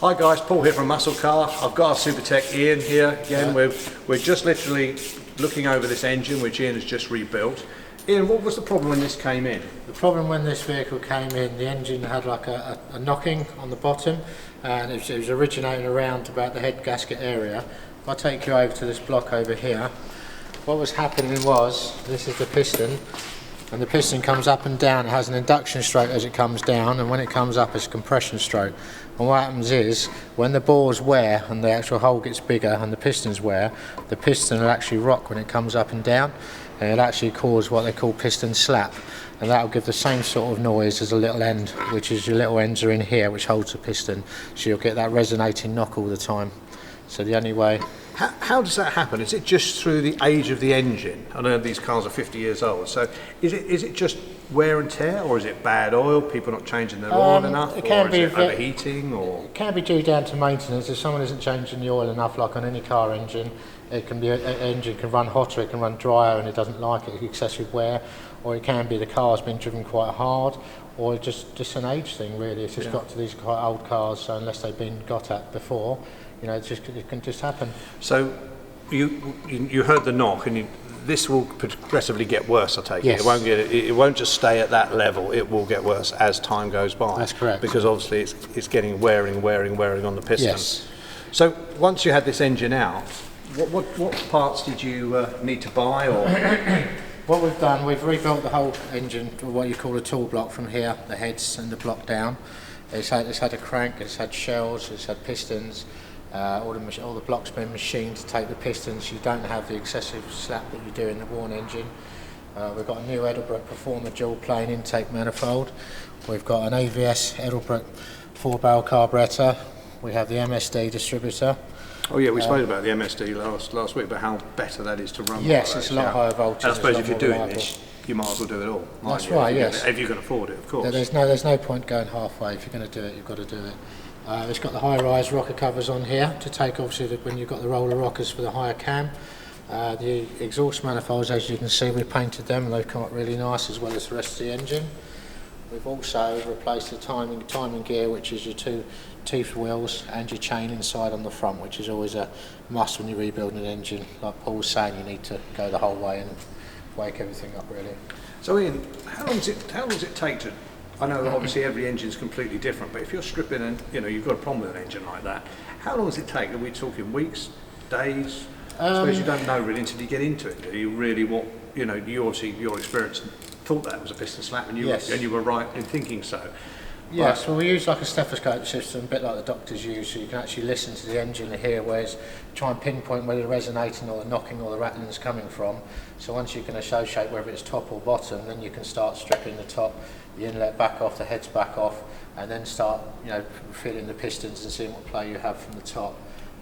Hi guys, Paul here from Muscle Car. I've got our Super Tech Ian here again. We're just literally looking over this engine which Ian has just rebuilt. Ian, what was the problem when this came in? The problem when this vehicle came in, the engine had like a knocking on the bottom, and it was originating around about the head gasket area. If I take you over to this block over here, what was happening was, this is the piston, and the piston comes up and down. It has an induction stroke as it comes down, and when it comes up it's a compression stroke. And what happens is, when the bores wear and the actual hole gets bigger and the pistons wear, the piston will actually rock when it comes up and down, and it'll actually cause what they call piston slap, and that will give the same sort of noise as a little end, which is your little ends are in here which holds the piston, so you'll get that resonating knock all the time. So the only way... How does that happen? Is it just through the age of the engine? I know these cars are 50 years old, so is it just wear and tear, or is it bad oil, people not changing their oil enough, or is it overheating? Or it can be due down to maintenance. If someone isn't changing the oil enough, like on any car engine, it can be an engine can run hotter, it can run drier, and it doesn't like it, excessive wear, or it can be the car's been driven quite hard, or just an age thing really. It's just got to these quite old cars, so unless they've been got at before, you know, it can just happen. So you heard the knock, and this will progressively get worse, I take yes. it. It won't just stay at that level. It will get worse as time goes by. That's correct. Because obviously it's getting wearing on the piston. Yes. So once you had this engine out, what parts did you need to buy, or? What we've done, we've rebuilt the whole engine, or what you call a tool block, from here, the heads and the block down. It's had a crank, it's had shells, it's had pistons. All the blocks been machined to take the pistons. You don't have the excessive slap that you do in the worn engine. We've got a new Edelbrock Performer dual plane intake manifold. We've got an AVS Edelbrock 4-barrel carburettor. We have the MSD distributor. Oh yeah, we spoke about the MSD last week, but how better that is to run. Yes, it's a lot higher voltage. And I suppose if you're doing this, you might as well do it all. That's right, yes. If you can afford it, of course. There's no point going halfway. If you're going to do it, you've got to do it. It's got the high-rise rocker covers on here to take, obviously, when you've got the roller rockers for the higher cam. The exhaust manifolds, as you can see, we painted them and they've come up really nice, as well as the rest of the engine. We've also replaced the timing gear, which is your two teeth wheels, and your chain inside on the front, which is always a must when you're rebuilding an engine. Like Paul was saying, you need to go the whole way and wake everything up, really. So Ian, how long does it take to... I know obviously every engine's completely different, but if you're stripping and you've got a problem with an engine like that, how long does it take? Are we talking weeks, days? I suppose you don't know really until you get into it. Do you really you obviously, your experience thought that was a piston slap, and you were right in thinking so. Yes, well, we use like a stethoscope system, a bit like the doctors use, so you can actually listen to the engine and hear try and pinpoint where the resonating or the knocking or the rattling is coming from. So once you can associate whether it's top or bottom, then you can start stripping the top, the inlet back off, the heads back off, and then start feeling the pistons and seeing what play you have from the top.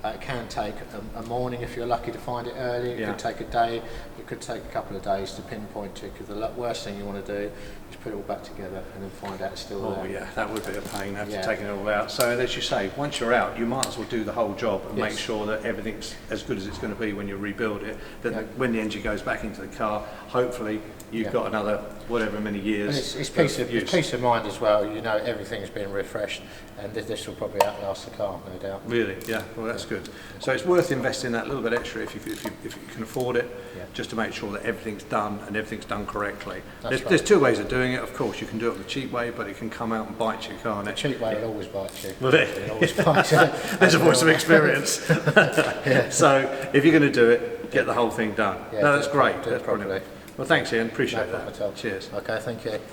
It can take a morning if you're lucky to find it early. It could take a day. It could take a couple of days to pinpoint it, because the worst thing you want to do is put it all back together and then find out it's still there. Oh yeah, that would be a pain after taking it all out. So as you say, once you're out, you might as well do the whole job and make sure that everything's as good as it's going to be when you rebuild it. That when the engine goes back into the car, hopefully you've got another whatever many years. It's peace of mind as well. You know everything's been refreshed, and this will probably outlast the car, no doubt. Really? Yeah. Well, that's good. So it's worth investing that little bit extra if you can afford it, just to make sure that everything's done and everything's done correctly. There's two ways of doing it. Of course, you can do it the cheap way, but it can come out and bite you, can't it? The cheap way will always bite you. Will it? It always bites you. There's a voice of experience. So if you're going to do it, get the whole thing done. Yeah, no, that's great. That's brilliant. Well, thanks, Ian. Appreciate that. Cheers. Okay, thank you.